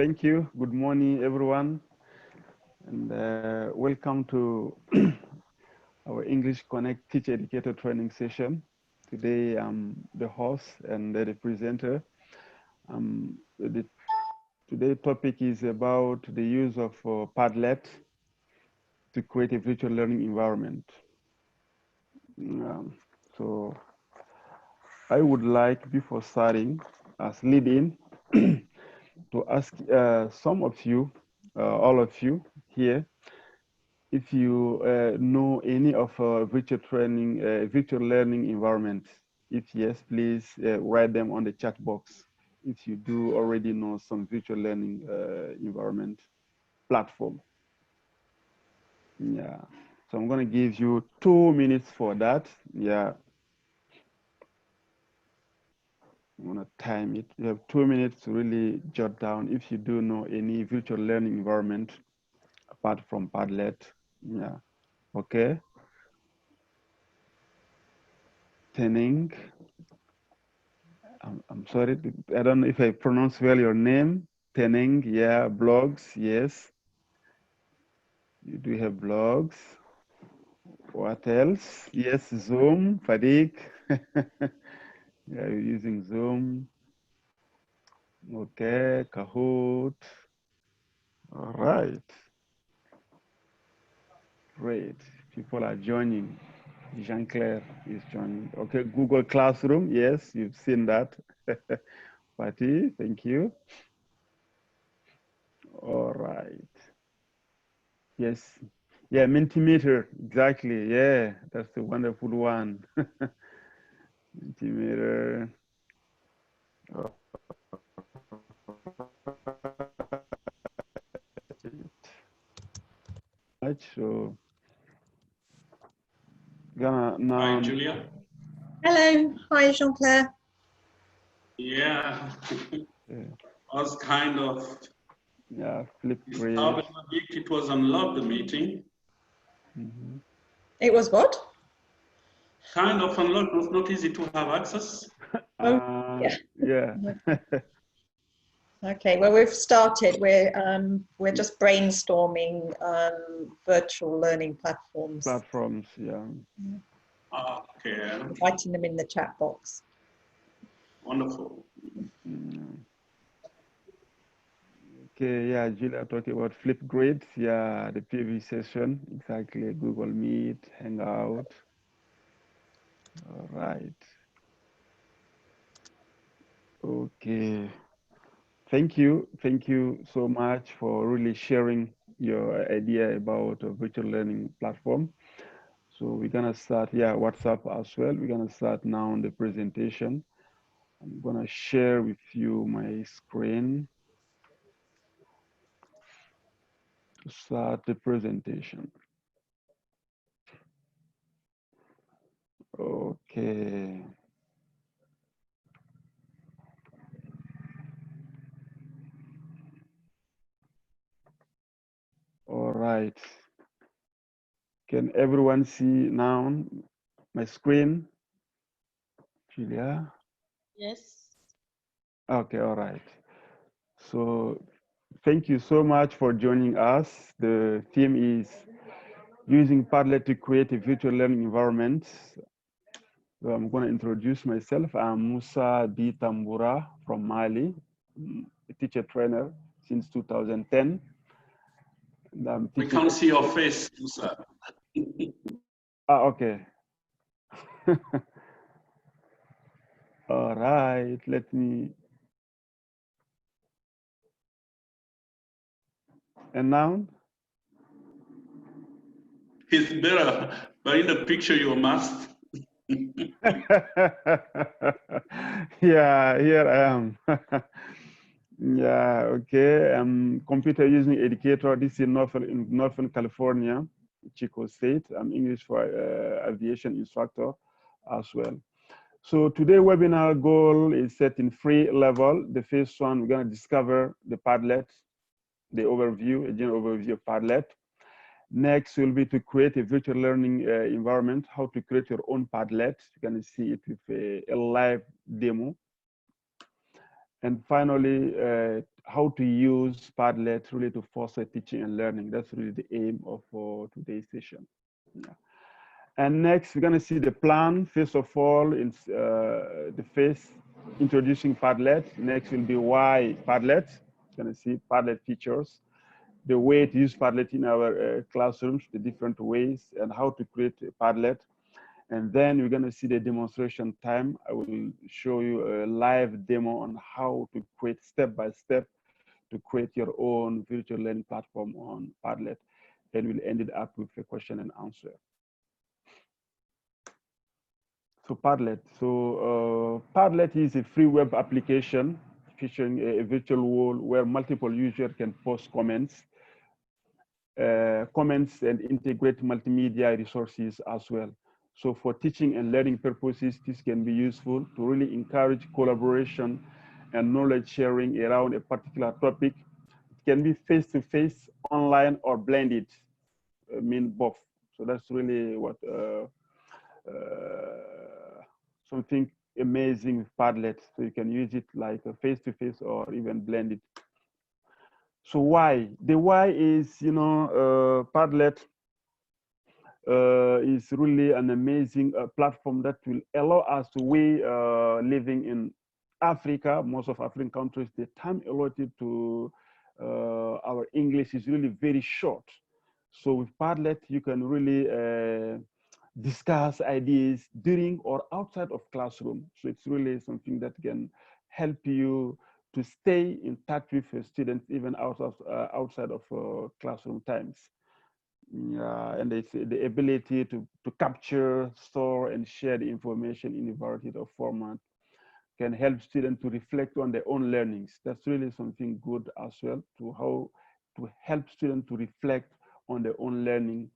Thank you. Good morning, everyone, and welcome to our English Connect Teacher Educator training session. Today, I'm the host and the presenter. Today's topic is about the use of Padlet to create a virtual learning environment. So I would like, before starting, as lead-in, to ask some of you, all of you here, if you know any of virtual learning environment. If yes, please write them on the chat box. If you do already know some virtual learning environment platform. Yeah, so I'm gonna give you 2 minutes for that. Yeah, I'm gonna time it. You have 2 minutes to really jot down if you do know any virtual learning environment apart from Padlet. Yeah, okay. Tenning. I'm sorry, I don't know if I pronounce well your name. Tenning, yeah, blogs, yes. You do have blogs. What else? Yes, Zoom, Fadik. Yeah, you're using Zoom. Okay, Kahoot. All right. Great. People are joining. Jean-Claire is joining. Okay, Google Classroom. Yes, you've seen that. Patty, thank you. All right. Yes. Yeah, Mentimeter. Exactly. Yeah, that's the wonderful one. Mentimeter. Oh. So, gonna now. Hi, Julia. Hello. Hi, Jean-Claire. Yeah. I was kind of. Yeah, Flipgrid. It was unlocked, the meeting. Mm-hmm. It was what? Kind of unlocked, not easy to have access. Yeah. Okay, well, we've started. We're just brainstorming virtual learning platforms. Yeah. Okay. Writing them in the chat box. Wonderful. Okay, yeah, Julia talking about Flipgrid. Yeah, the previous session, exactly. Google Meet, Hangout. All right. Okay. Thank you so much for really sharing your idea about a virtual learning platform. So we're gonna start, yeah, WhatsApp as well. We're gonna start now on the presentation. I'm gonna share with you my screen to start the presentation. Okay. All right. Can everyone see now my screen? Julia? Yes. Okay, all right. So thank you so much for joining us. The theme is using Padlet to create a virtual learning environment. So I'm going to introduce myself. I'm Moussa Tamboura from Mali, a teacher trainer since 2010. We can't see your face, Moussa. Okay. All right, let me. And now? It's better, but in the picture you must. Yeah, here I am. Yeah, okay. I'm computer using educator. This is in Northern California, Chico State. I'm English for aviation instructor as well. So today webinar goal is set in 3 levels. The first one, we're gonna discover the Padlet, the overview, a general overview of Padlet. Next will be to create a virtual learning environment, how to create your own Padlet. You can see it with a live demo. And finally, how to use Padlet really to foster teaching and learning. That's really the aim of today's session. Yeah. And next, we're going to see the plan. First of all, it's the first introducing Padlet. Next will be why Padlet. We're going to see Padlet features, the way to use Padlet in our classrooms, the different ways, and how to create a Padlet. And then we're going to see the demonstration time. I will show you a live demo on how to create step by step to create your own virtual learning platform on Padlet. And we'll end it up with a question and answer. So Padlet. So Padlet is a free web application featuring a virtual world where multiple users can post comments and integrate multimedia resources as well. So for teaching and learning purposes, this can be useful to really encourage collaboration and knowledge sharing around a particular topic. It can be face-to-face, online, or blended, mean both. So that's really what something amazing with Padlet. So you can use it like a face-to-face or even blended. So why? The why is, Padlet is really an amazing platform that will allow us to, living in Africa, most of African countries, the time allotted to our English is really very short. So with Padlet, you can really discuss ideas during or outside of classroom. So it's really something that can help you to stay in touch with your students even outside of classroom times. Yeah, and it's the ability to capture, store, and share the information in a variety of formats can help students to reflect on their own learnings. That's really something good as well, to help students to reflect on their own learning.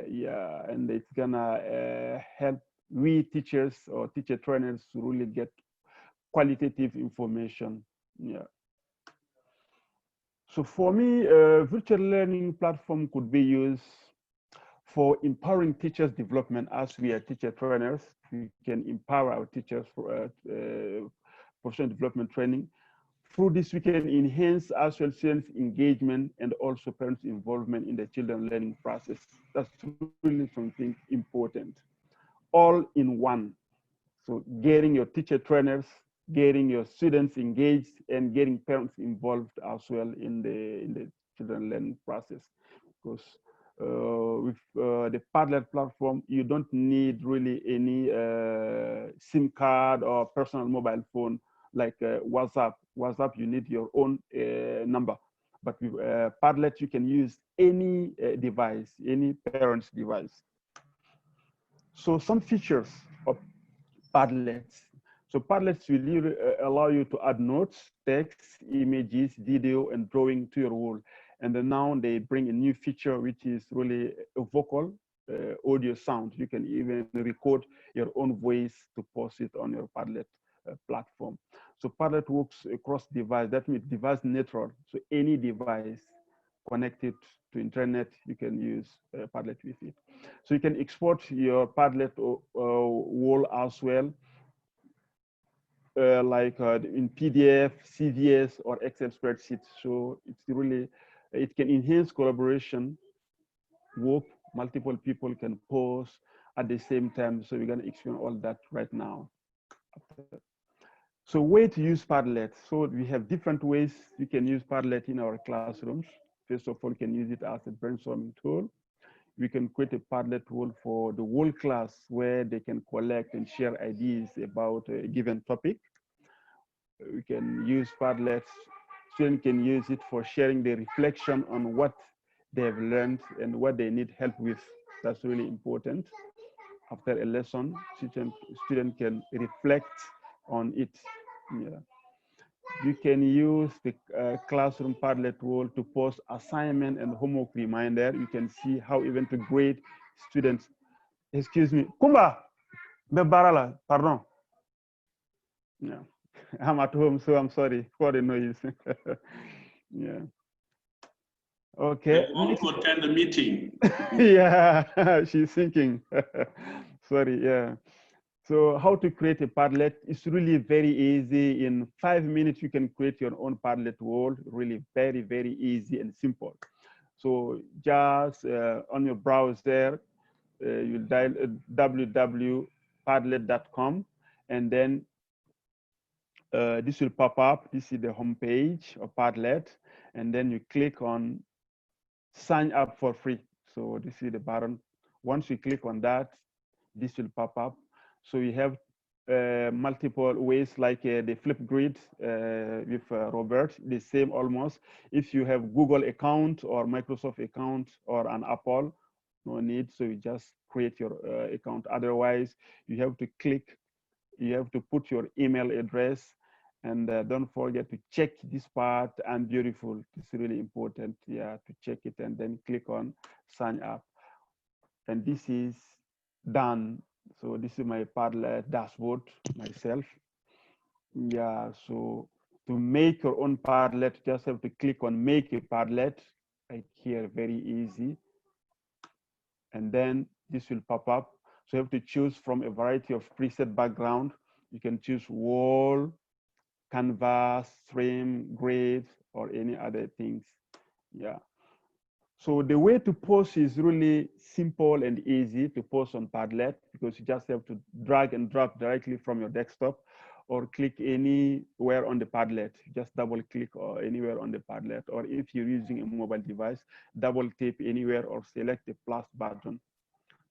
Yeah, and it's gonna help we teachers or teacher trainers to really get qualitative information. Yeah. So for me, a virtual learning platform could be used for empowering teachers' development. As we are teacher trainers, we can empower our teachers for professional development training. Through this, we can enhance as well students' engagement and also parents' involvement in the children learning process. That's really something important. All in one. So getting your teacher trainers, getting your students engaged, and getting parents involved as well in the children learning process. Because with the Padlet platform, you don't need really any SIM card or personal mobile phone like WhatsApp. WhatsApp, you need your own number. But with Padlet, you can use any device, any parent's device. So some features of Padlets. So Padlets will allow you to add notes, text, images, video, and drawing to your wall. And then now they bring a new feature, which is really a vocal audio sound. You can even record your own voice to post it on your Padlet platform. So Padlet works across device. That means device neutral. So any device connected to internet, you can use Padlet with it. So you can export your Padlet wall as well, like in PDF, CVS, or Excel spreadsheets. So it's really, it can enhance collaboration, work, multiple people can post at the same time. So we're gonna explain all that right now. So way to use Padlet. So we have different ways you can use Padlet in our classrooms. First of all, you can use it as a brainstorming tool. We can create a Padlet tool for the whole class where they can collect and share ideas about a given topic. We can use Padlet. Students can use it for sharing their reflection on what they have learned and what they need help with. That's really important. After a lesson, student can reflect on it. Yeah. You can use the classroom Padlet tool to post assignment and homework reminder. You can see how even to grade students. Excuse me, Kumba, Bebarala, pardon. Yeah, I'm at home, so I'm sorry for the noise. Yeah. Okay. I want to attend the meeting. Yeah, she's thinking. Sorry, yeah. So how to create a Padlet is really very easy. In 5 minutes, you can create your own Padlet wall. Really very, very easy and simple. So just on your browser, you'll dial www.padlet.com, and then this will pop up. This is the home page of Padlet, and then you click on sign up for free. So this is the button. Once you click on that, this will pop up. So you have multiple ways, like the Flipgrid with Robert, the same almost. If you have Google account or Microsoft account or an Apple, no need. So you just create your account. Otherwise, you have to click, you have to put your email address, and don't forget to check this part. I'm beautiful. It's really important, yeah, to check it, and then click on sign up. And this is done. So this is my Padlet dashboard myself. Yeah, so to make your own Padlet, just have to click on make a Padlet right here, very easy. And then this will pop up. So you have to choose from a variety of preset background. You can choose wall, canvas, stream, grid, or any other things. Yeah. So the way to post is really simple and easy to post on Padlet, because you just have to drag and drop directly from your desktop, or click anywhere on the Padlet. Just double click or anywhere on the Padlet, or if you're using a mobile device, double tap anywhere or select the plus button.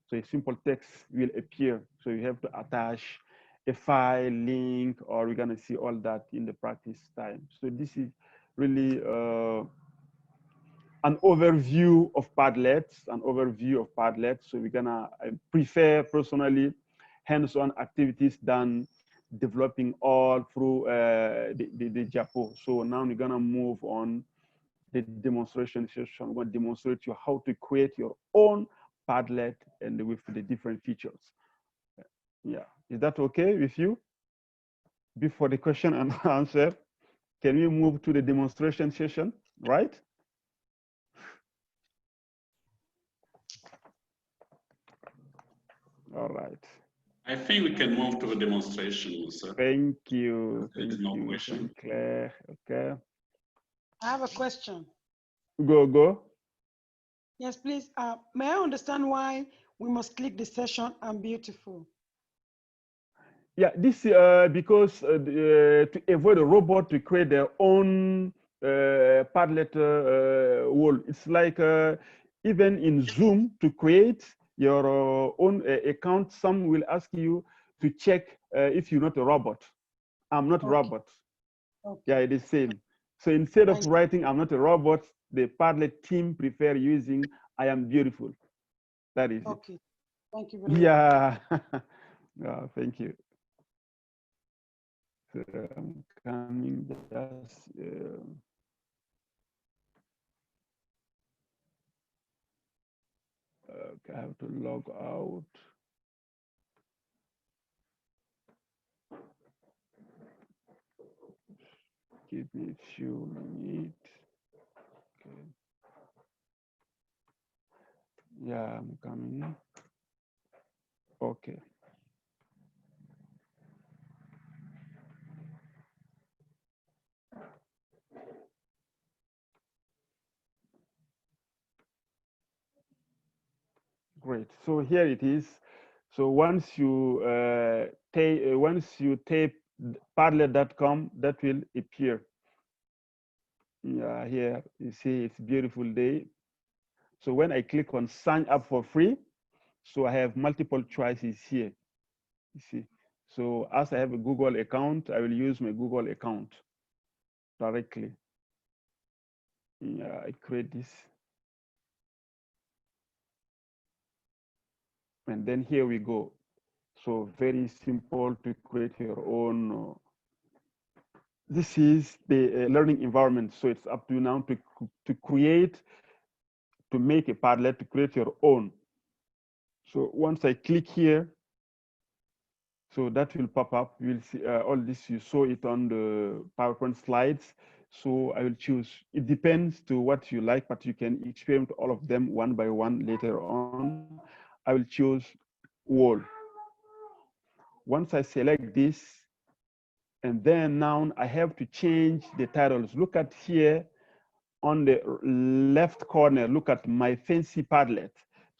So a simple text will appear. So you have to attach a file, link, or we're gonna see all that in the practice time. So this is really an overview of Padlet, So we're gonna, I prefer personally hands-on activities than developing all through the Japo. So now we're gonna move on the demonstration session. I'm gonna demonstrate you how to create your own Padlet and with the different features. Yeah, is that okay with you? Before the question and answer, can we move to the demonstration session, right? All right. I think we can move to a demonstration, sir. Thank you. There's no question. Claire. Okay. I have a question. Go. Yes, please. May I understand why we must click the session I'm beautiful? Yeah, this because to avoid a robot to create their own Padlet wall. It's like even in Zoom, to create your own account, some will ask you to check if you're not a robot. I'm not a robot. Okay. Yeah, it is same. So instead of writing I'm not a robot, the Padlet team prefer using I am beautiful. That is okay. It. Thank you very much. Yeah. Yeah, thank you. So I'm coming just okay, I have to log out. Give me a few minutes. Okay. Yeah, I'm coming. Okay. Great. So here it is. So once you tape Padlet.com, that will appear. Yeah, here you see it's beautiful day. So when I click on sign up for free, so I have multiple choices here. You see. So as I have a Google account, I will use my Google account directly. Yeah, I create this. And then here we go. So very simple to create your own. This is the learning environment. So it's up to you now to create, to make a Padlet, to create your own. So once I click here, so that will pop up. You will see all this. You saw it on the PowerPoint slides. So I will choose. It depends to what you like, but you can experiment all of them one by one later on. I will choose wall. Once I select this, and then now I have to change the titles. Look at here on the left corner, look at my fancy Padlet.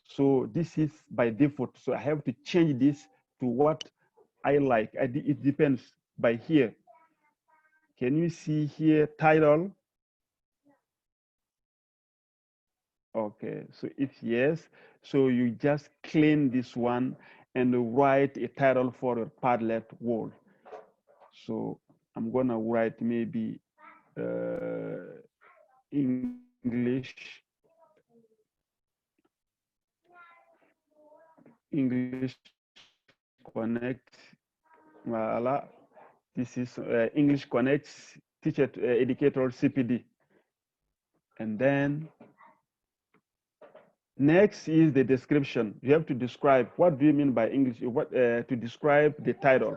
So this is by default. So I have to change this to what I like. It depends by here. Can you see here title? Okay, so it's yes. So you just clean this one and write a title for a Padlet wall. So I'm gonna write maybe English Connect. Voila. This is English Connects Teacher Educator CPD. And then next is the description. You have to describe what do you mean by English, to describe the title.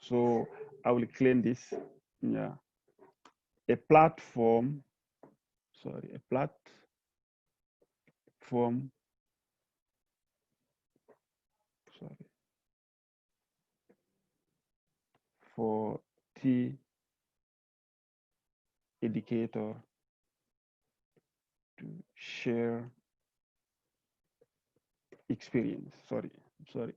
So I will clean this. Yeah. A platform, sorry, a platform, sorry, for T educator to share experience. Sorry. Sorry.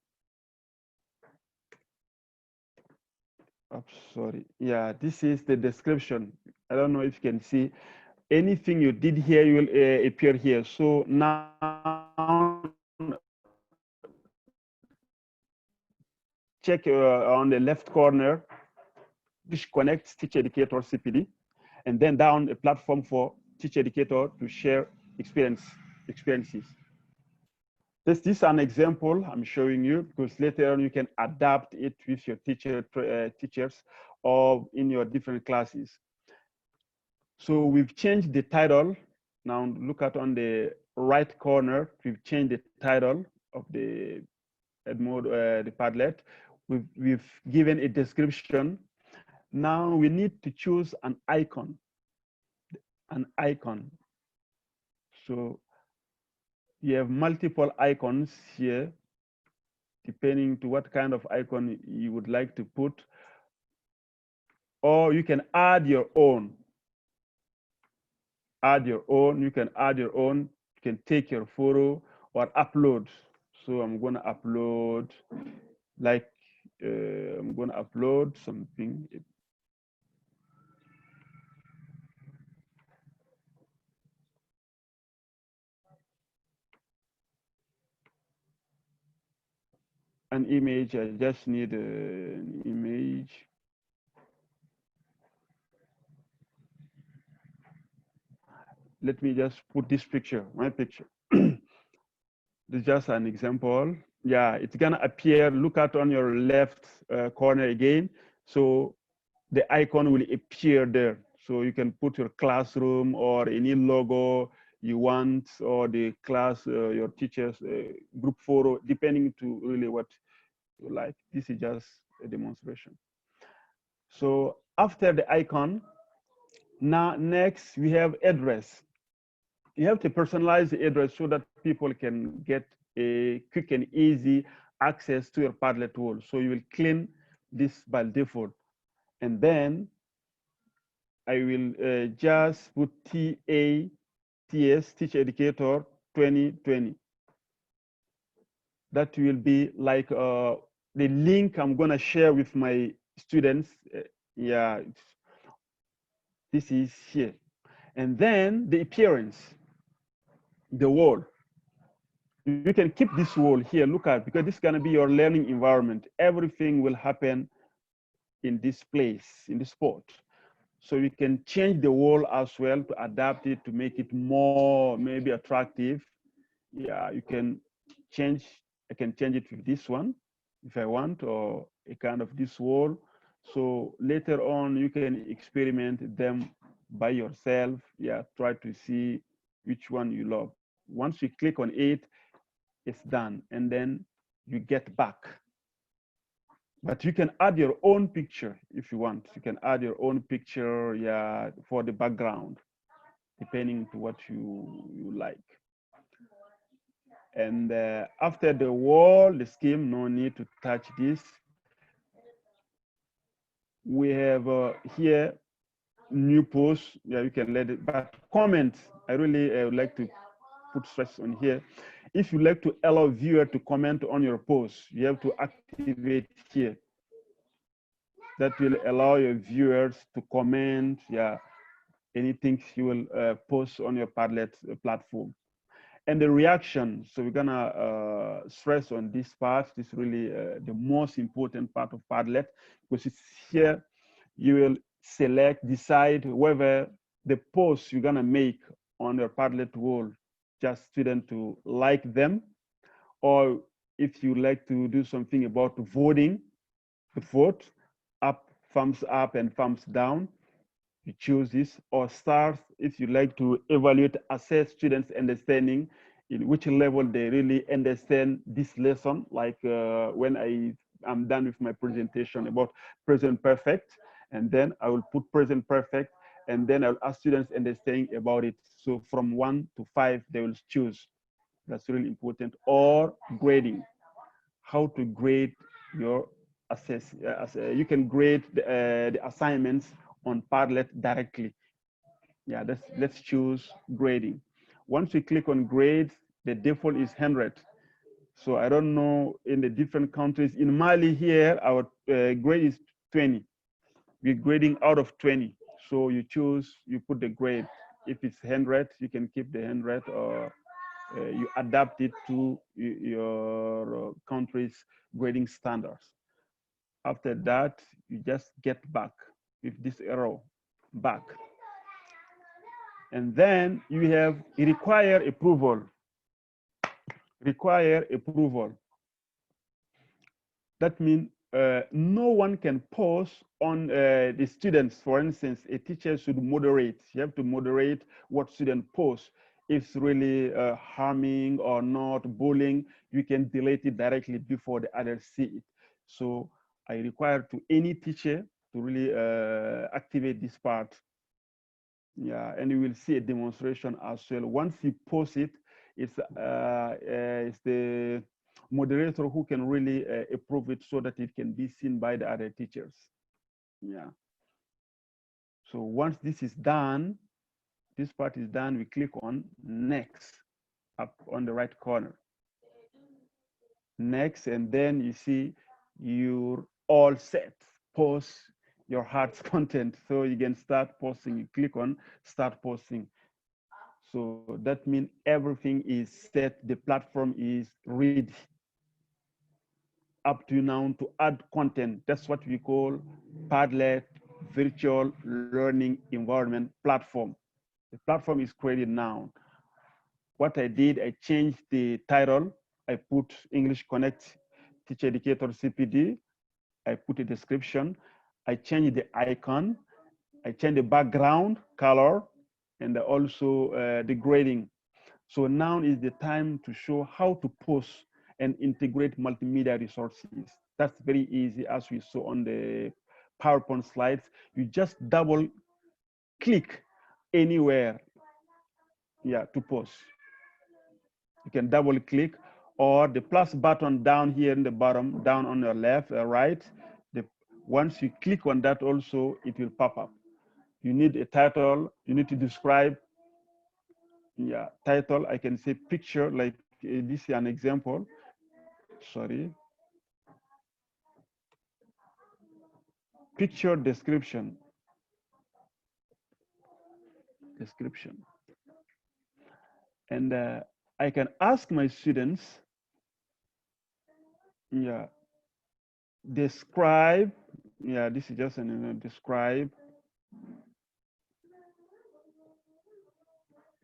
Yeah, this is the description. I don't know if you can see. Anything you did here, you will appear here. So now check on the left corner, which connects Teacher Educator CPD, and then down a platform for Teacher Educator to share experiences. This is an example I'm showing you, because later on you can adapt it with your teachers or in your different classes. So we've changed the title. Now look at on the right corner, we've changed the title of the the Padlet. We've given a description. Now we need to choose an icon. So you have multiple icons here, depending to what kind of icon you would like to put, or you can add your own. You can add your own. You can take your photo or upload. So I'm going to upload, like I'm going to upload something. An image. I just need an image. Let me just put this picture, my picture. This is just an example. Yeah, it's gonna appear. Look at on your left corner again. So the icon will appear there. So you can put your classroom or any logo you want, or the class, your teachers, group photo, depending to really what you like. This is just a demonstration. So after the icon, now next we have address. You have to personalize the address so that people can get a quick and easy access to your Padlet tool. So you will clean this by default. And then I will just put TATS, Teacher Educator 2020. That will be like the link I'm gonna share with my students. Yeah, this is here. And then the appearance, the wall. You can keep this wall here, look at, because this is gonna be your learning environment. Everything will happen in this place, in this spot. So you can change the wall as well to adapt it, to make it more maybe attractive. Yeah, you can change, I can change it with this one if I want, or a kind of this wall. So later on, you can experiment them by yourself. Yeah, try to see which one you love. Once you click on it, it's done, and then you get back. But you can add your own picture if you want. You can add your own picture, yeah, for the background, depending to what you like. And after the wall, the scheme, no need to touch this. we have here new posts. Yeah, you can let it, but comment. I really would like to put stress on here. If you like to allow viewer to comment on your post, you have to activate here. That will allow your viewers to comment, yeah, anything you will post on your Padlet platform. And the reaction, so we're gonna stress on this part. This is really the most important part of Padlet, because it's here you will select, decide whether the posts you're gonna make on your Padlet wall, just students to like them, or if you like to do something about voting, the vote, up, thumbs up and thumbs down, you choose this, or stars if you like to evaluate, assess students' understanding, in which level they really understand this lesson, like when I'm done with my presentation about present perfect, and then I will put present perfect, and then I'll ask students understanding about it. So from 1 to 5, they will choose. That's really important. Or grading, how to grade your you can grade the assignments on Padlet directly. Yeah, let's choose grading. Once we click on grades, the default is 100. So I don't know in the different countries. In Mali here, our grade is 20. We're grading out of 20. So you choose, you put the grade. If it's 100, you can keep the 100, or you adapt it to your country's grading standards. After that, you just get back with this arrow, back. And then you have require approval. Require approval. That means no one can post on the students. For instance, a teacher should moderate. You have to moderate what student posts. If it's really harming or not, bullying, you can delete it directly before the others see it. So I require to any teacher to really activate this part. Yeah, and you will see a demonstration as well. Once you post it, it's the moderator who can really approve it so that it can be seen by the other teachers. Yeah. So once this is done, this part is done, we click on next up on the right corner. Next, and then you see you're all set. Post your heart's content. So you can start posting. You click on start posting. So that means everything is set. The platform is ready up to now to add content. That's what we call Padlet Virtual Learning Environment Platform. The platform is created now. What I did, I changed the title. I put English Connect Teacher Educator CPD. I put a description. I changed the icon. I changed the background color, and also the grading. So now is the time to show how to post and integrate multimedia resources. That's very easy, as we saw on the PowerPoint slides. You just double click anywhere, yeah, to post. You can double click, or the plus button down here in the bottom, down on your left or right. Once you click on that also, it will pop up. You need a title, you need to describe, yeah, title. I can say picture, like this is an example. Sorry. Picture description. And I can ask my students, yeah, describe, yeah, this is just an describe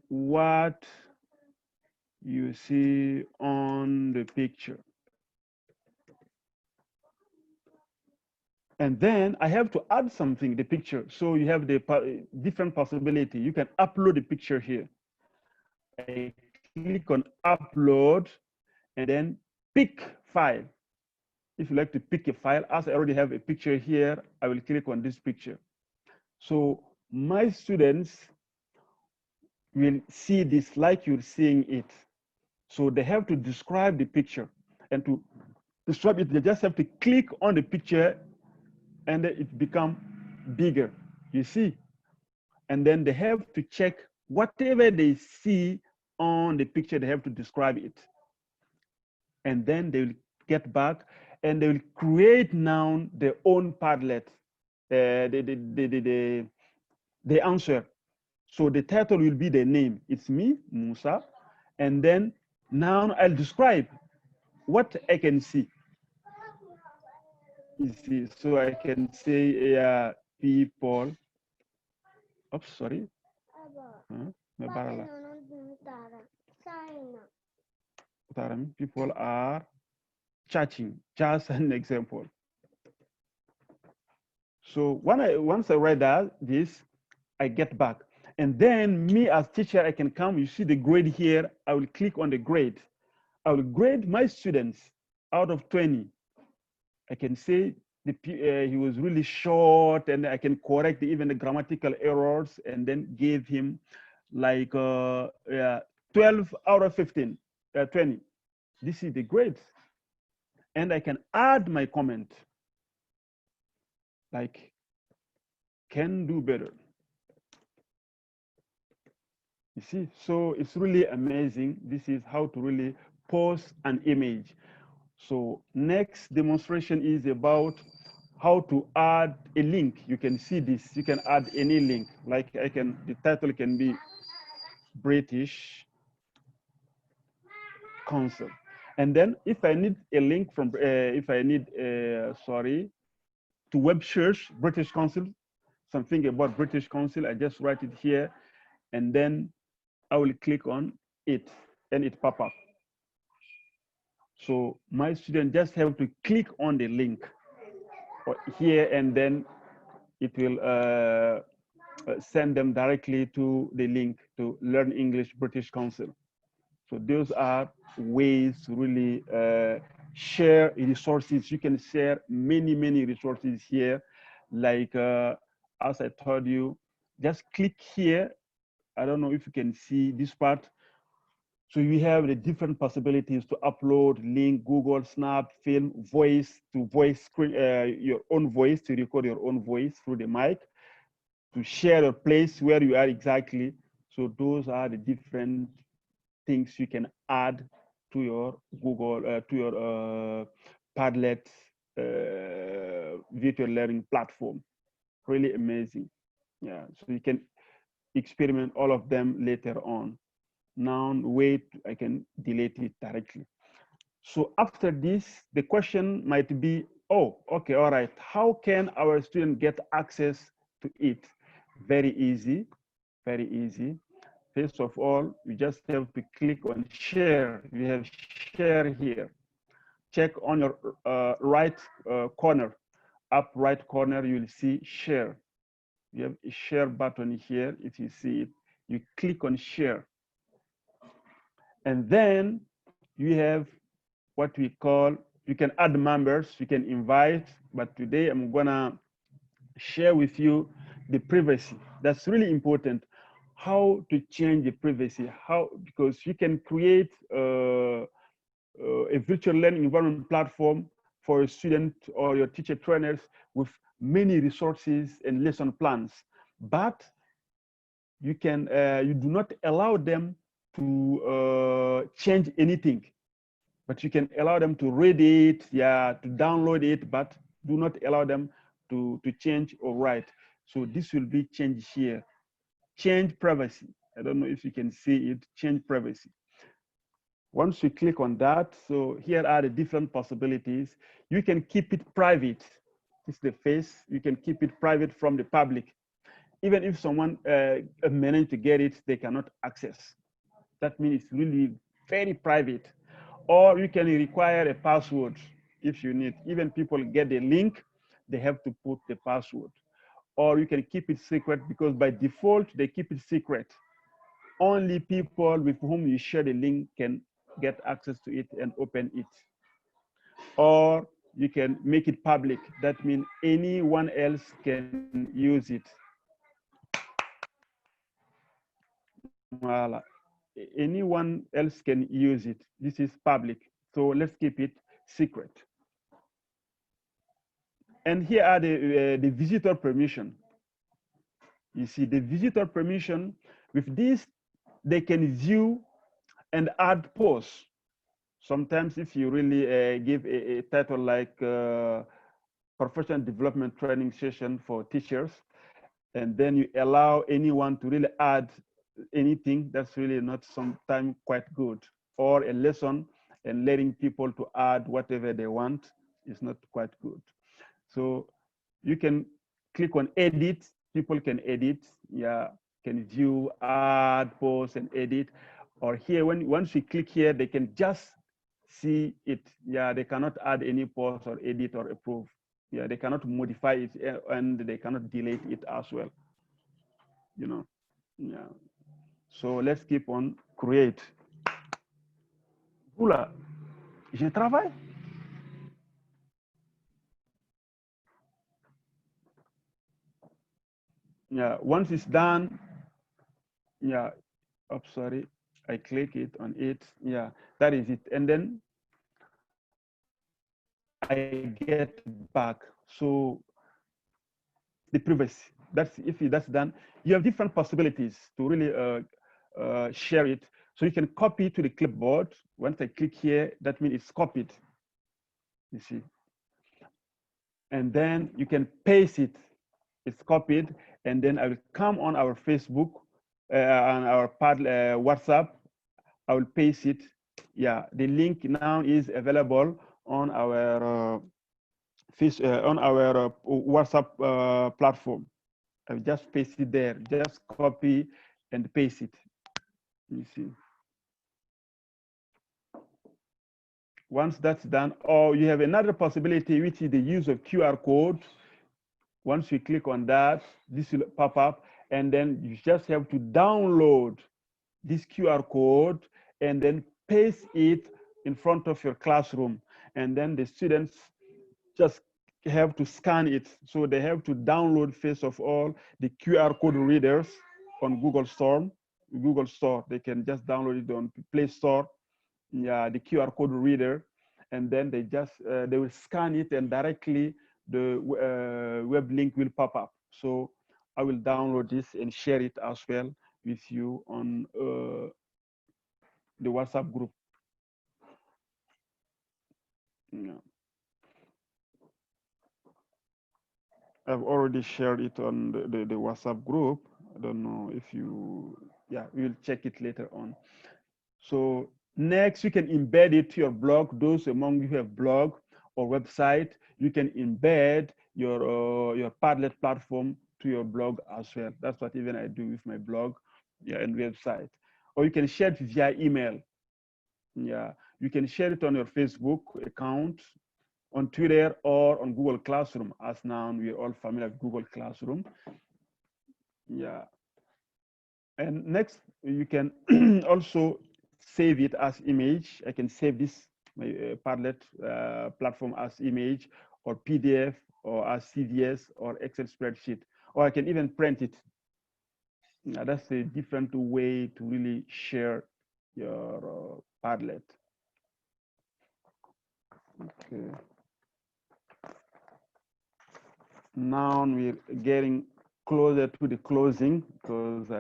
what you see on the picture. And then I have to add something, the picture. So you have the different possibility. You can upload the picture here. I click on upload and then pick file. If you like to pick a file, as I already have a picture here, I will click on this picture. So my students will see this like you're seeing it. So they have to describe the picture, and to describe it, they just have to click on the picture and it become bigger, you see. And then they have to check whatever they see on the picture, they have to describe it. And then they will get back and they will create now their own Padlet, the answer. So the title will be the name. It's me, Moussa. And then now I'll describe what I can see. You see, so I can say people. Oops, sorry. People are chatting, just an example. So once I read this, I get back. And then me as teacher, I can come, you see the grade here, I will click on the grade. I will grade my students out of 20. I can say he was really short, and I can correct even the grammatical errors and then give him like 12 out of 15, 20. This is the grades. And I can add my comment, like, can do better. You see, so it's really amazing. This is how to really post an image. So next demonstration is about how to add a link. You can see this, you can add any link. Like the title can be British Council. And then if I need a link from, to web search British Council, something about British Council, I just write it here, and then I will click on it and it pop up. So my student just have to click on the link here, and then it will send them directly to the link to Learn English British Council. So those are ways to really share resources. You can share many, many resources here. Like, as I told you, just click here. I don't know if you can see this part. So you have the different possibilities to upload, link, Google, Snap, film, voice to voice, your own voice, to record your own voice through the mic, to share a place where you are exactly. So those are the different things you can add to your Google, to your Padlet virtual learning platform. Really amazing. Yeah, so you can experiment all of them later on. Now wait, I can delete it directly. So after this, the question might be, oh, okay, all right, how can our student get access to it? Very easy, very easy. First of all, you just have to click on share. You have share here. Check on your right corner, up right corner, you'll see share. You have a share button here. If you see it, you click on share. And then you have what we call, you can add members, you can invite, but today I'm gonna share with you the privacy. That's really important. How to change the privacy, because you can create a virtual learning environment platform for a student or your teacher trainers with many resources and lesson plans, but you do not allow them to change anything, but you can allow them to read it, to download it, but do not allow them to change or write. So this will be changed here. Change privacy. I don't know if you can see it, change privacy. Once you click on that, so here are the different possibilities. You can keep it private. It's the face. You can keep it private from the public. Even if someone managed to get it, they cannot access. That means it's really very private. Or you can require a password if you need. Even people get the link, they have to put the password. Or you can keep it secret, because by default, they keep it secret. Only people with whom you share the link can get access to it and open it. Or you can make it public. That means anyone else can use it. Voila. Anyone else can use it. This is public. So let's keep it secret. And here are the visitor permission. You see the visitor permission. With this, they can view and add posts. Sometimes if you really give a title like professional development training session for teachers, and then you allow anyone to really add anything, that's really not sometimes quite good. Or a lesson and letting people to add whatever they want is not quite good. So you can click on edit, people can edit, yeah, can view, add, post, and edit. Or here, once you click here, they can just see it. Yeah, they cannot add any post or edit or approve. Yeah, they cannot modify it and they cannot delete it as well. You know, yeah. So let's keep on create. Oula, je travaille. Yeah, once it's done, yeah, oh, sorry, I click it on it. Yeah, that is it. And then I get back. So the privacy, that's if that's done, you have different possibilities to really share it. So you can copy to the clipboard. Once I click here, that means it's copied, you see. And then you can paste it, it's copied. And then I will come on our Facebook, on our WhatsApp, I will paste it. Yeah, the link now is available on our WhatsApp platform. I will just paste it there, just copy and paste it. You see. Once that's done, or you have another possibility, which is the use of QR code. Once you click on that, this will pop up, and then you just have to download this QR code and then paste it in front of your classroom. And then the students just have to scan it. So they have to download, first of all, the QR code readers on Google Store. They can just download it on Play Store, yeah, the QR code reader. And then they just, they will scan it and directly the web link will pop up. So I will download this and share it as well with you on the WhatsApp group. Yeah. I've already shared it on the WhatsApp group. I don't know if you, yeah, we'll check it later on. So next, you can embed it to your blog. Those among you who have blog or website, you can embed your Padlet platform to your blog as well. That's what even I do with my blog, yeah, and website. Or you can share it via email. Yeah, you can share it on your Facebook account, on Twitter, or on Google Classroom. As now we're all familiar with Google Classroom. Yeah. And next, you can also save it as image. I can save this my Padlet platform as image or PDF or as CVS or Excel spreadsheet, or I can even print it. Yeah, that's a different way to really share your Padlet. Okay. Now we're getting closer to the closing because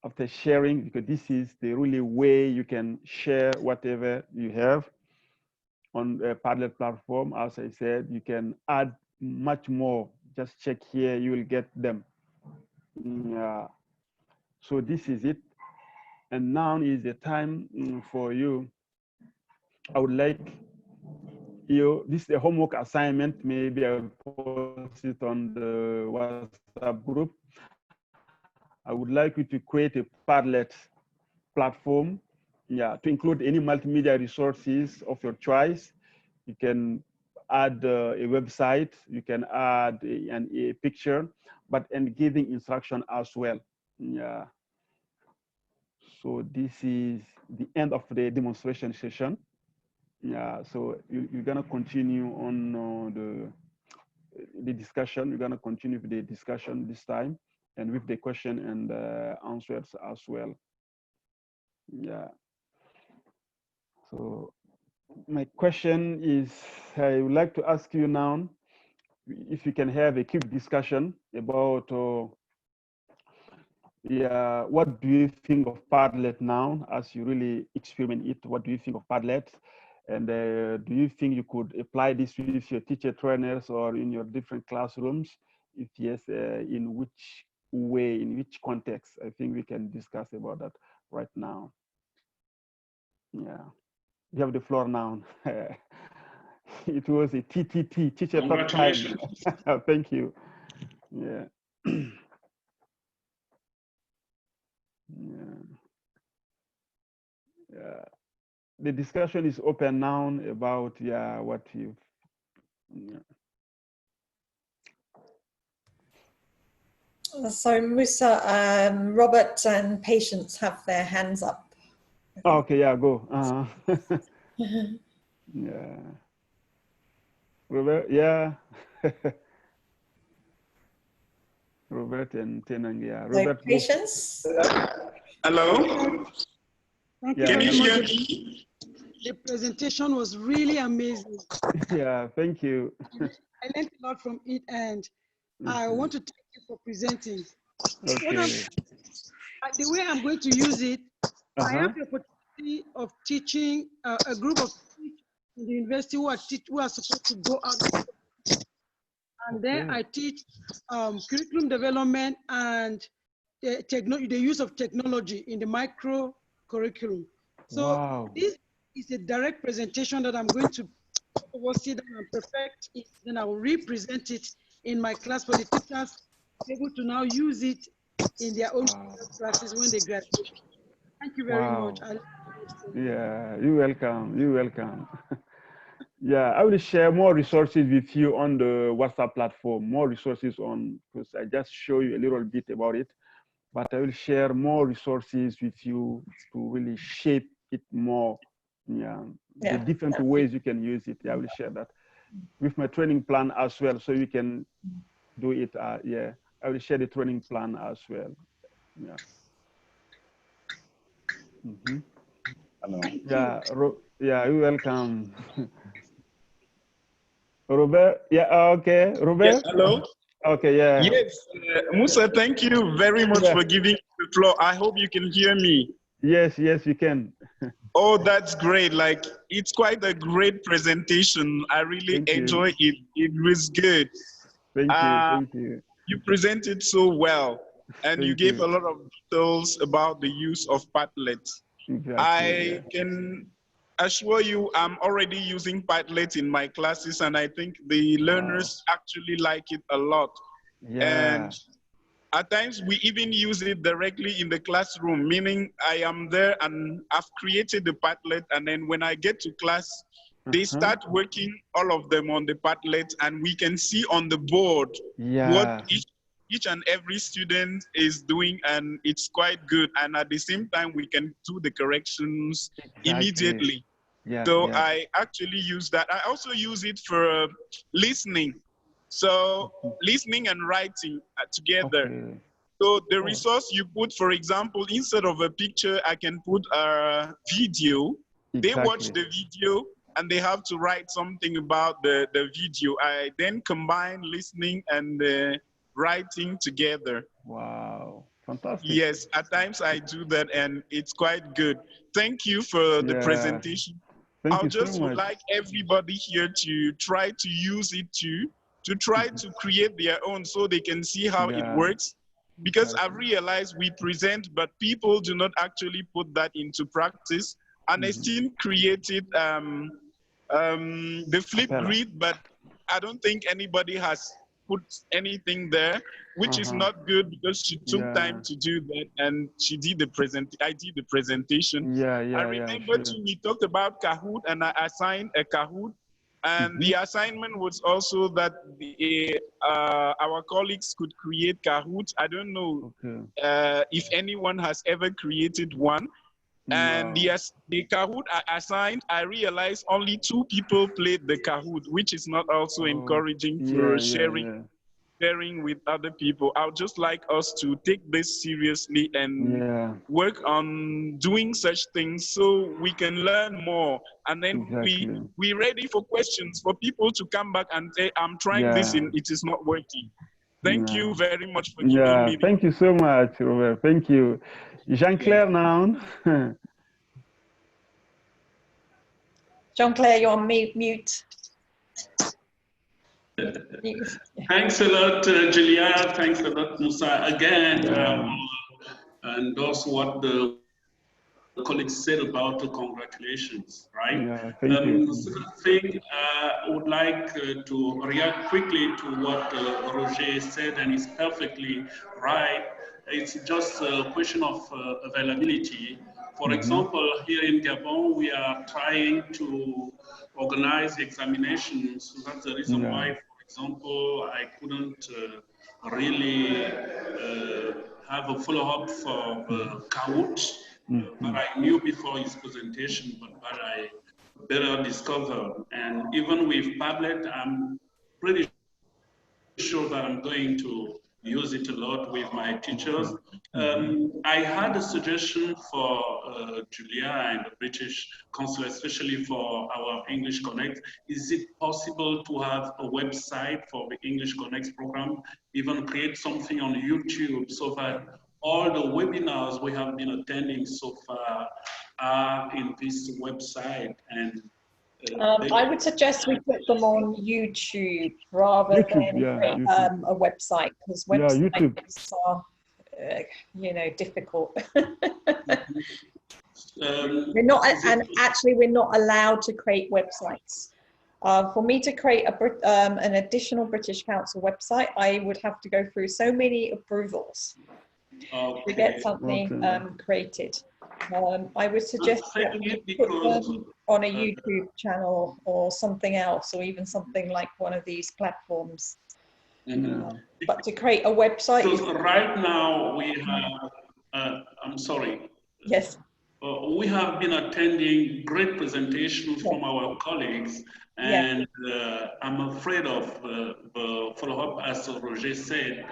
after sharing, because this is the really way you can share whatever you have on the Padlet platform. As I said, you can add much more. Just check here, you will get them. Yeah. So this is it. And now is the time for you. I would like you, this is a homework assignment. Maybe I'll post it on the WhatsApp group. I would like you to create a Padlet platform, yeah, to include any multimedia resources of your choice. You can add a website, you can add a picture, but and giving instruction as well. Yeah. So this is the end of the demonstration session. Yeah. So you're gonna continue on the discussion. We're gonna continue with the discussion this time, and with the question and answers as well. Yeah. So my question is, I would like to ask you now, if we can have a quick discussion about yeah, what do you think of Padlet now as you really experiment it? What do you think of Padlet? And do you think you could apply this with your teacher trainers or in your different classrooms? If yes, in which way, in which context? I think we can discuss about that right now. Yeah, you have the floor now. It was a TTT, teacher talk time. Congratulations. Thank you. Yeah. Yeah. Yeah. The discussion is open now about what you've. Yeah. So Moussa, Robert and Patience have their hands up. Oh, okay, yeah, go. Yeah. Robert, yeah. Robert and Tenang, yeah. So Robert, go. Patience. Hello? Thank Yeah. you Can you very hear much. me? The presentation was really amazing. Yeah, thank you. I learned a lot from it, and I want to thank you for presenting. Okay. The way I'm going to use it, I Uh-huh. have the opportunity of teaching a group of teachers in the university who are supposed to go out. And there Okay. I teach curriculum development and the use of technology in the micro curriculum. So Wow. this is a direct presentation that I'm going to sit down and perfect it. Then I will represent it in my class for the teachers able to now use it in their own classes when they graduate. Thank you very Wow. much. Yeah, you're welcome. You're welcome. Yeah, I will share more resources with you on the WhatsApp platform, more resources on, because I just show you a little bit about it, but I will share more resources with you to really shape it more. Yeah, the different ways you can use it. Yeah, I will share that with my training plan as well, so you can do it. Yeah, I will share the training plan as well. Yeah. Mm-hmm. Hello. Yeah, yeah, you're welcome. Robert, yeah, okay, Robert. Yes, hello. Okay, yeah. Yes, Moussa, thank you very much for giving the floor. I hope you can hear me. Yes, yes, you can. Oh, that's great. Like, it's quite a great presentation. I really enjoy it. It was good. Thank you, thank you. You presented so well, and you Thank gave you. a lot of details about the use of Padlet. Exactly, I can assure you I'm already using Padlet in my classes, and I think the learners actually like it a lot. Yeah. And at times we even use it directly in the classroom, meaning I am there and I've created the Padlet, and then when I get to class, they start working, all of them, on the Padlet, and we can see on the board what each and every student is doing, and it's quite good. And at the same time, we can do the corrections immediately. So I actually use that. I also use it for listening. So listening and writing together. So the resource you put, for example, instead of a picture, I can put a video. They watch the video and they have to write something about the video. I then combine listening and writing together. Wow, fantastic. Yes, at times I do that and it's quite good. Thank you for the presentation. Thank I you just so would much. like everybody here to try to use it to try to create their own so they can see how it works. Because I've realized we present, but people do not actually put that into practice. And I still created the flip grid, but I don't think anybody has put anything there, which is not good because she took time to do that and she did the I did the presentation. I remember too, we talked about Kahoot and I assigned a Kahoot. And the assignment was also that our colleagues could create Kahoot. I don't know if anyone has ever created one. And the Kahoot I assigned, I realized only 2 people played the Kahoot, which is not also encouraging for sharing. sharing with other people. I would just like us to take this seriously and work on doing such things so we can learn more. And then we're ready for questions, for people to come back and say, I'm trying this and it is not working. Thank you very much for giving me. Thank you so much, Robert. Thank you. Jean-Claire now. Jean-Claire, you're on mute. Thanks a lot, Julia. Thanks a lot, Moussa. Again, endorse what the colleagues said about the congratulations, right? Yeah, thank you. Second thing, I would like to react quickly to what Roger said, and it's perfectly right. It's just a question of availability. For example, here in Gabon, we are trying to organize examinations. So that's the reason why, for example, I couldn't really have a follow-up for Kaut. But I knew before his presentation, but I better discovered. And even with Padlet, I'm pretty sure that I'm going to use it a lot with my teachers. I had a suggestion for Julia and the British Council, especially for our English Connect. Is it possible to have a website for the English Connect program, even create something on YouTube so that all the webinars we have been attending so far are in this website? And I would suggest we put them on YouTube rather than a website, because websites are, you know, difficult. We're not, and actually we're not allowed to create websites. For me to create an additional British Council website, I would have to go through so many approvals to get something created. I would suggest that we put them on a YouTube channel or something else, or even something like one of these platforms. But to create a website... So right now we have, I'm sorry. Yes. We have been attending great presentations from our colleagues, and I'm afraid of the follow-up, as Roger said.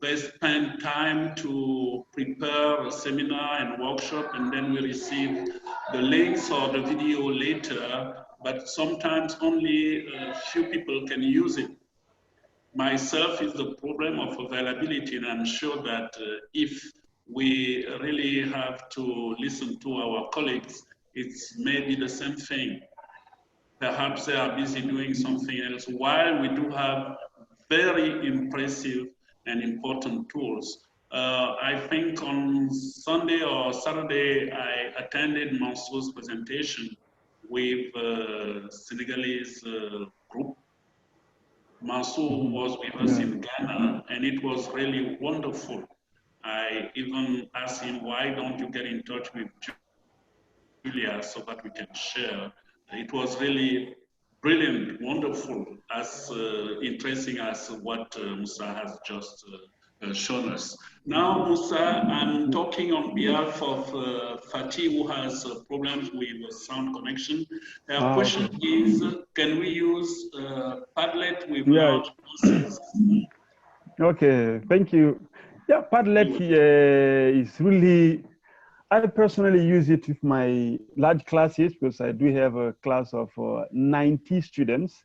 They spend time to prepare a seminar and workshop, and then we receive the links or the video later, but sometimes only a few people can use it. Myself is the problem of availability, and I'm sure that if we really have to listen to our colleagues, it's maybe the same thing. Perhaps they are busy doing something else, while we do have very impressive and important tools. I think on Sunday or Saturday, I attended Mansou's presentation with Senegalese group. Mansour was with us in Ghana, and it was really wonderful. I even asked him, why don't you get in touch with Julia so that we can share? It was really brilliant, wonderful, as interesting as what Moussa has just shown us. Now, Moussa, I'm talking on behalf of Fatih, who has problems with sound connection. Her question is, can we use Padlet with large classes? Okay, thank you. Yeah, Padlet is really, I personally use it with my large classes because I do have a class of 90 students.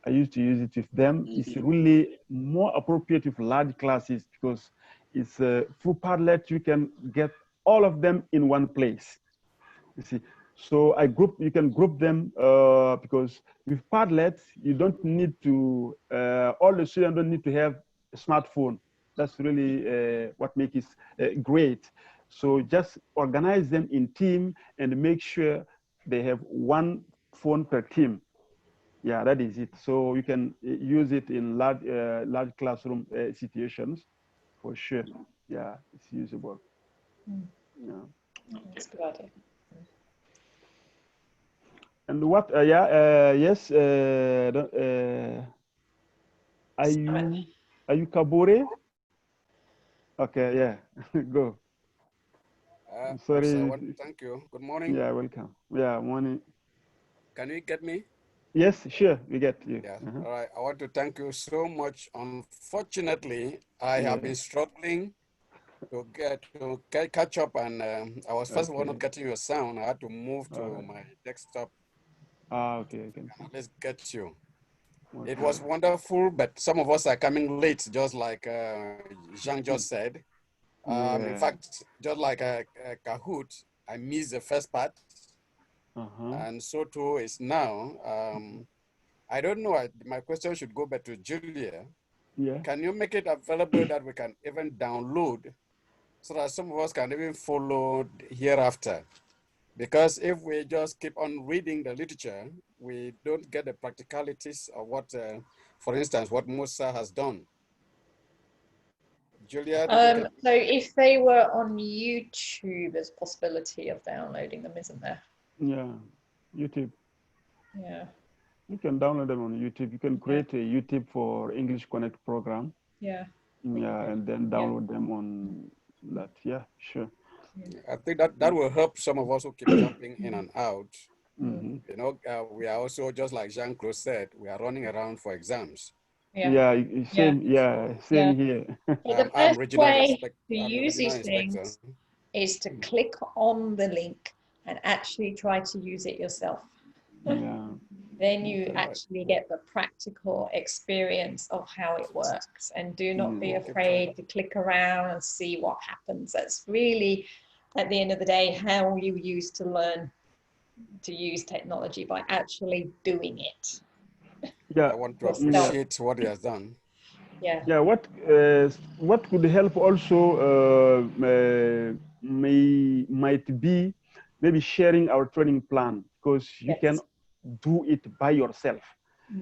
I used to use it with them. It's really more appropriate with large classes because it's through Padlet, you can get all of them in one place. You see, so you can group them because with Padlet, you don't need to, all the students don't need to have a smartphone. That's really what makes it great. So just organize them in team and make sure they have one phone per team. Yeah, that is it. So you can use it in large classroom situations for sure. Yeah, it's usable. Yeah. That's a good idea. And what? Yes. Are you Kabore? Okay. Yeah. Go. Sorry. Thank you. Good morning. Yeah. Welcome. Yeah. Morning. Can you get me? Yes, sure, we get you. Yeah. All right. I want to thank you so much. Unfortunately, I have been struggling to catch up, and I was first of all not getting your sound. I had to move to my desktop. Okay. Let's get you. It was wonderful, but some of us are coming late, just like Jean just said. In fact, just like Kahoot, I missed the first part, and so too is now. I don't know. My question should go back to Julia. Yeah. Can you make it available that we can even download so that some of us can even follow hereafter? Because if we just keep on reading the literature, we don't get the practicalities of what, for instance, what Moussa has done. Julia? So if they were on YouTube, there's a possibility of downloading them, isn't there? Yeah, YouTube. Yeah. You can download them on YouTube. You can create a YouTube for English Connect program. Yeah. Yeah, and then download them on that. Yeah, sure. I think that will help some of us who keep jumping in and out. You know, we are also, just like Jean-Claude said, we are running around for exams. Same here. But the best way to use these things is to click on the link and actually try to use it yourself. Then you actually get the practical experience of how it works, and do not be afraid to click around and see what happens. That's really, at the end of the day, how you used to learn to use technology, by actually doing it. I want to appreciate what he has done. What could help also might be maybe sharing our training plan, because you can do it by yourself.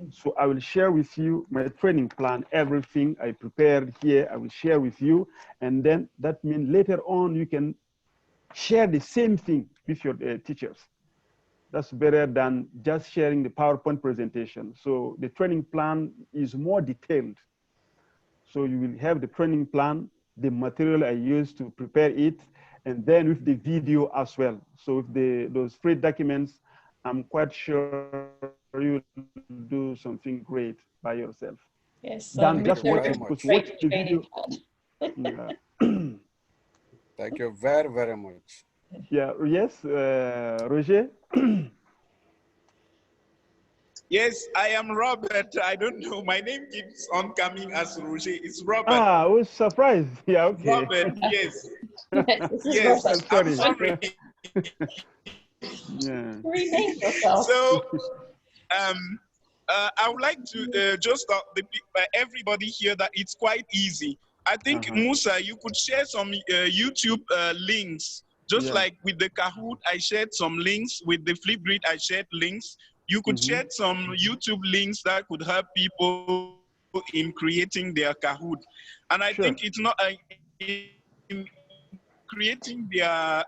So I will share with you my training plan, everything I prepared here, I will share with you. And then that means later on, you can share the same thing with your teachers. That's better than just sharing the PowerPoint presentation. So the training plan is more detailed. So you will have the training plan, the material I used to prepare it, and then with the video as well. So with those free documents, I'm quite sure you'll do something great by yourself. Yes, than just watching, because watch the video. Thank you very, very much. Yeah, yes, Roger? Yes, I am Robert. I don't know. My name keeps on coming as Roger. It's Robert. Ah, I was surprised. Yeah, okay. Robert, yes. Yes, I'm sorry. Yeah. Rename yourself. So, I would like to just tell everybody here that it's quite easy. I think, Moussa, you could share some YouTube links. Just like with the Kahoot, I shared some links. With the Flipgrid, I shared links. You could share some YouTube links that could help people in creating their Kahoot. And I think it's not in creating their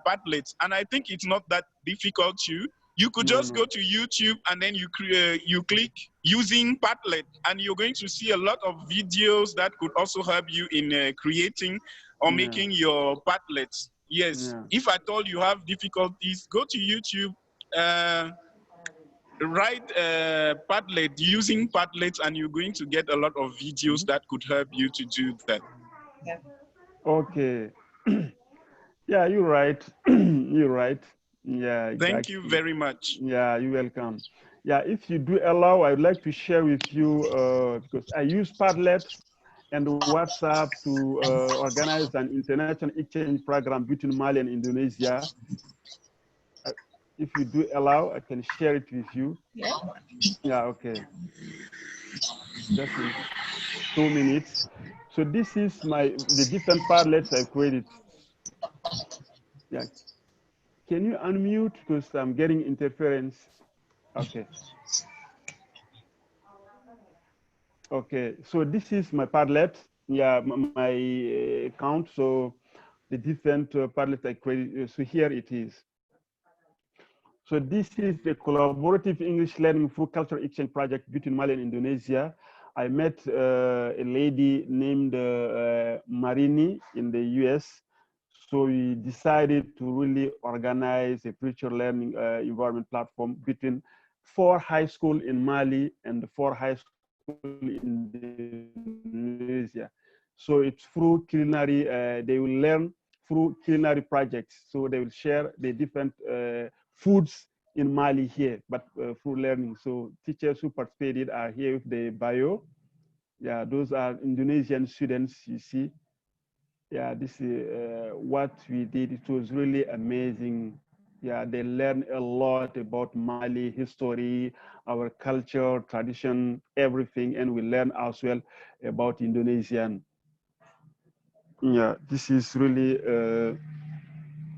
Padlets. And I think it's not that difficult too. You could just go to YouTube and then you click using Padlet, and you're going to see a lot of videos that could also help you in creating or making your Padlets. Yes, if at all you have difficulties, go to YouTube, write Padlet, using Padlet, and you're going to get a lot of videos that could help you to do that. Okay. Yeah, you're right. You're right. Yeah, exactly. Thank you very much. Yeah, you're welcome. Yeah, if you do allow, I would like to share with you, because I use Padlet and WhatsApp to organize an international exchange program between Mali and Indonesia. If you do allow, I can share it with you. Yeah, okay. Just in 2 minutes. So this is the different Padlets I created. Yeah. Can you unmute, because I'm getting interference? Okay. Okay, so this is my Padlet. Yeah, my account. So the different Padlets I created. So here it is. So this is the collaborative English learning through cultural exchange project between Mali and Indonesia. I met a lady named Marini in the US. So we decided to really organize a virtual learning environment platform between 4 high schools in Mali and 4 high schools in Indonesia. So it's through culinary, they will learn through culinary projects. So they will share the different foods in Mali here, but through learning. So teachers who participated are here with the bio. Yeah, those are Indonesian students, you see. Yeah, this is what we did. It was really amazing. Yeah, they learned a lot about Mali history, our culture, tradition, everything, and we learn as well about Indonesian. Yeah, this is really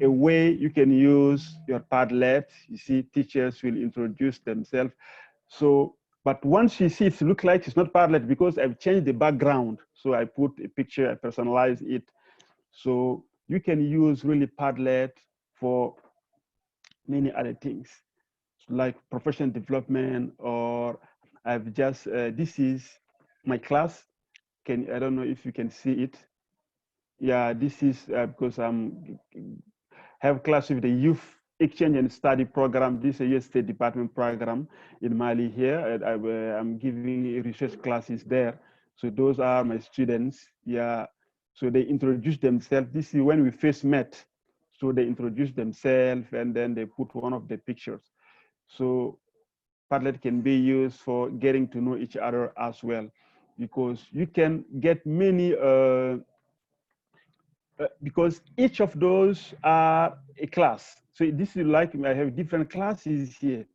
a way you can use your Padlet. You see, teachers will introduce themselves. So, but once you see it look like it's not Padlet because I've changed the background. So I put a picture, I personalize it. So you can use really Padlet for many other things like professional development, or I've just, this is my class. I don't know if you can see it. Yeah, this is because I'm have class with the youth exchange and study program. This is a U.S. State Department program in Mali here. And I'm giving research classes there. So those are my students. Yeah. So they introduce themselves. This is when we first met. So they introduce themselves and then they put one of the pictures. So Padlet can be used for getting to know each other as well, because you can get many because each of those are a class. So this is like I have different classes here.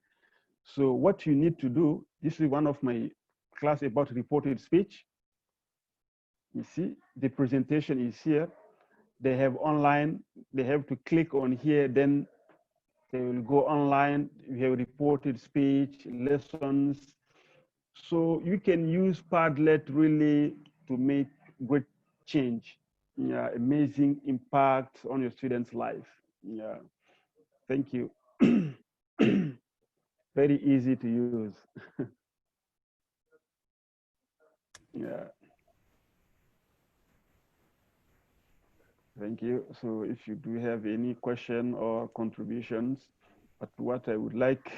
So what you need to do, this is one of my class about reported speech. You see, the presentation is here. They have online, they have to click on here, then they will go online. We have reported speech, lessons. So you can use Padlet really to make great change. Yeah, amazing impact on your students' life. Yeah, thank you. Very easy to use. Yeah. Thank you. So if you do have any question or contributions, but what I would like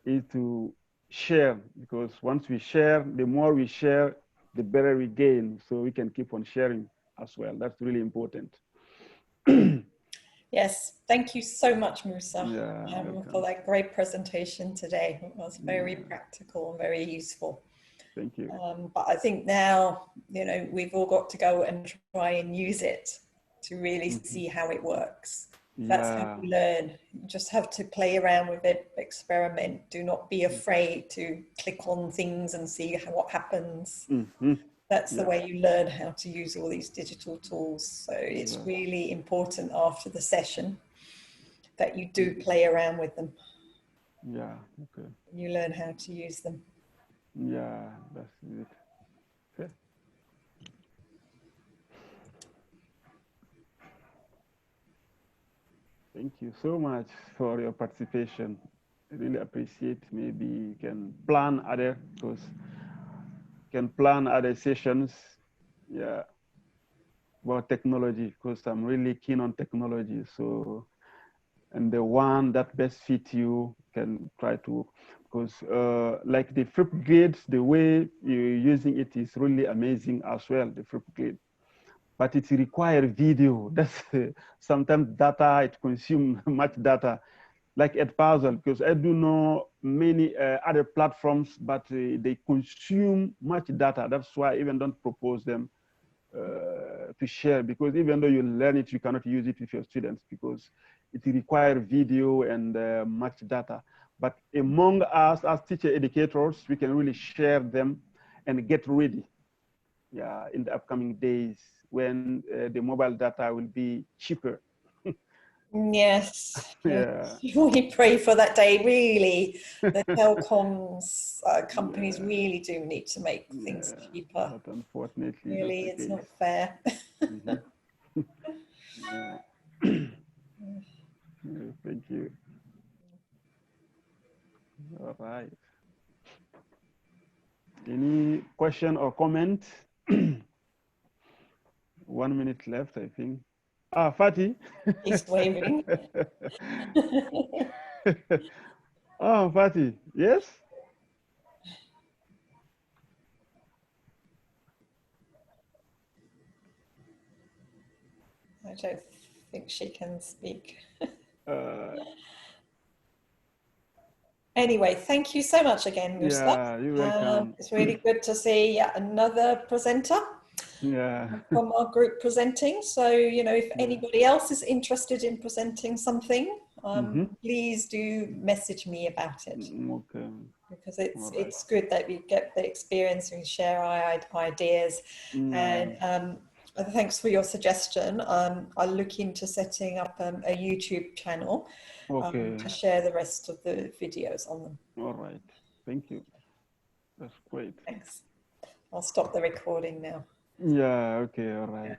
is to share, because once we share, the more we share, the better we gain. So we can keep on sharing as well. That's really important. Yes, thank you so much, Moussa, Yeah, for that great presentation today. It was very practical and very useful. Thank you. But I think now, you know, we've all got to go and try and use it to really see how it works. That's how you learn. You just have to play around with it, experiment. Do not be afraid to click on things and see what happens. That's the way you learn how to use all these digital tools. So it's really important after the session that you do play around with them. Yeah, okay. You learn how to use them. Yeah, that's it. Okay. Thank you so much for your participation. I really appreciate. Maybe you can plan other, because you can plan other sessions. Yeah, about technology, because I'm really keen on technology. So, and the one that best fits you can try to, because like the flip grades, the way you're using it is really amazing as well, the flip grade. But it requires video. That's sometimes data, it consumes much data, like Edpuzzle, because I do know many other platforms, but they consume much data. That's why I even don't propose them to share, because even though you learn it, you cannot use it with your students because it requires video and much data. But among us as teacher educators, we can really share them and get ready in the upcoming days when the mobile data will be cheaper. Yes. We pray for that day, really. The telecoms companies really do need to make things cheaper. But unfortunately, really, it's not fair. Thank you. All right. Any question or comment? 1 minute left, I think. Ah, Fatih. He's waving. Oh, Fatih, yes? I don't think she can speak. Anyway, thank you so much again, Moussa. Yeah, you're welcome. It's really good to see yet another presenter from our group presenting. So, you know, if anybody else is interested in presenting something, please do message me about it. Okay. Because it's good that we get the experience and share our ideas. And thanks for your suggestion. I'll look into setting up a YouTube channel to share the rest of the videos on them. All right. Thank you. That's great. Thanks. I'll stop the recording now. Yeah, okay, all right.